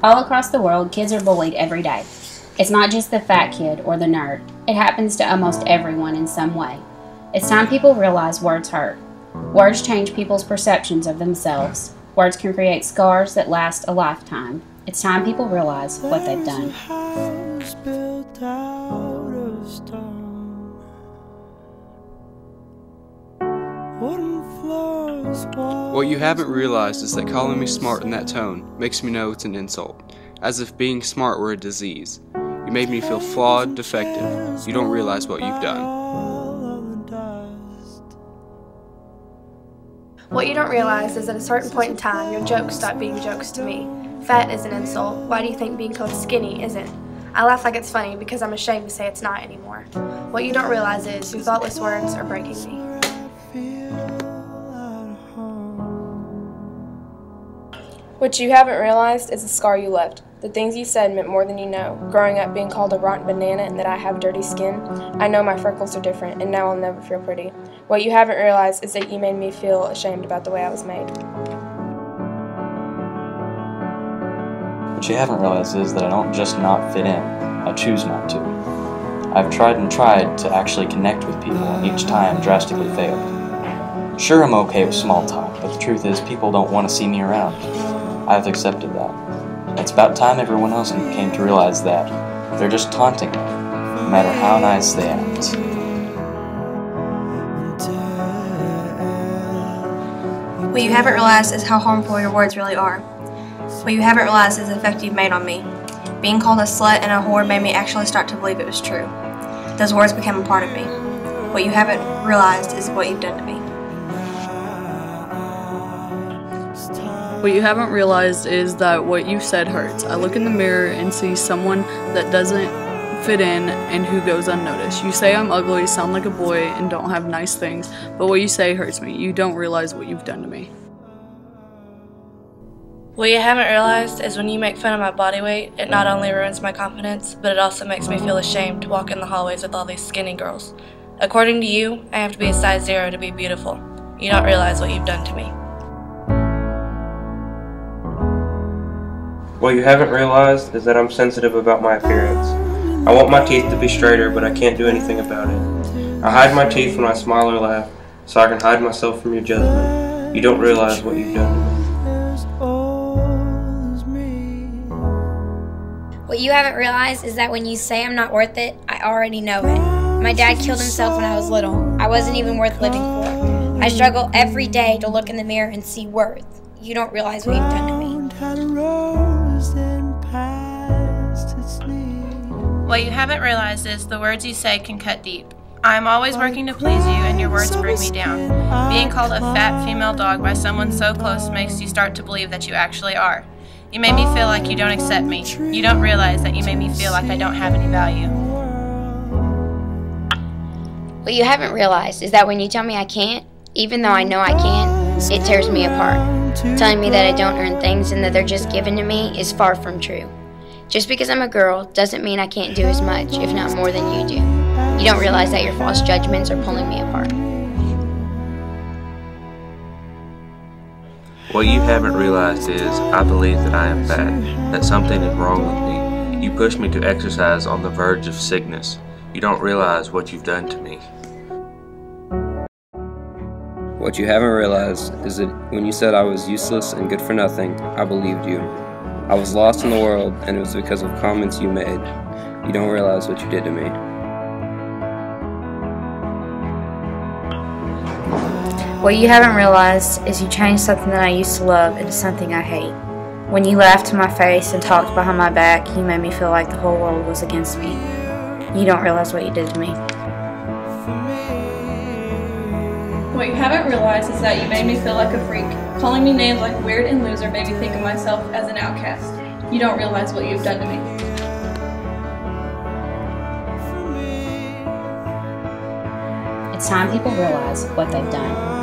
All across the world, kids are bullied every day. It's not just the fat kid or the nerd. It happens to almost everyone in some way. It's time people realize words hurt. Words change people's perceptions of themselves. Words can create scars that last a lifetime. It's time people realize what they've done. What you haven't realized is that calling me smart in that tone makes me know it's an insult, as if being smart were a disease. You made me feel flawed, defective. You don't realize what you've done. What you don't realize is at a certain point in time, your jokes stop being jokes to me. Fat is an insult. Why do you think being called skinny isn't? I laugh like it's funny because I'm ashamed to say it's not anymore. What you don't realize is your thoughtless words are breaking me. What you haven't realized is the scar you left. The things you said meant more than you know. Growing up being called a rotten banana and that I have dirty skin, I know my freckles are different and now I'll never feel pretty. What you haven't realized is that you made me feel ashamed about the way I was made. What you haven't realized is that I don't just not fit in, I choose not to. I've tried and tried to actually connect with people and each time drastically failed. Sure, I'm okay with small talk, but the truth is people don't want to see me around. I've accepted that. It's about time everyone else came to realize that they're just taunting me, no matter how nice they act. What you haven't realized is how harmful your words really are. What you haven't realized is the effect you've made on me. Being called a slut and a whore made me actually start to believe it was true. Those words became a part of me. What you haven't realized is what you've done to me. What you haven't realized is that what you said hurts. I look in the mirror and see someone that doesn't fit in and who goes unnoticed. You say I'm ugly, sound like a boy, and don't have nice things, but what you say hurts me. You don't realize what you've done to me. What you haven't realized is when you make fun of my body weight, it not only ruins my confidence, but it also makes me feel ashamed to walk in the hallways with all these skinny girls. According to you, I have to be a size 0 to be beautiful. You don't realize what you've done to me. What you haven't realized is that I'm sensitive about my appearance. I want my teeth to be straighter, but I can't do anything about it. I hide my teeth when I smile or laugh, so I can hide myself from your judgment. You don't realize what you've done to me. What you haven't realized is that when you say I'm not worth it, I already know it. My dad killed himself when I was little. I wasn't even worth living for. I struggle every day to look in the mirror and see worth. You don't realize what you've done to me. What you haven't realized is the words you say can cut deep. I'm always working to please you and your words bring me down. Being called a fat female dog by someone so close makes you start to believe that you actually are. You made me feel like you don't accept me. You don't realize that you made me feel like I don't have any value. What you haven't realized is that when you tell me I can't, even though I know I can, it tears me apart. Telling me that I don't earn things and that they're just given to me is far from true. Just because I'm a girl doesn't mean I can't do as much, if not more than you do. You don't realize that your false judgments are pulling me apart. What you haven't realized is I believe that I am fat, that something is wrong with me. You push me to exercise on the verge of sickness. You don't realize what you've done to me. What you haven't realized is that when you said I was useless and good for nothing, I believed you. I was lost in the world, and it was because of comments you made. You don't realize what you did to me. What you haven't realized is you changed something that I used to love into something I hate. When you laughed to my face and talked behind my back, you made me feel like the whole world was against me. You don't realize what you did to me. What you haven't realized is that you made me feel like a freak. Calling me names like weird and loser made me think of myself as an outcast. You don't realize what you've done to me. It's time people realize what they've done.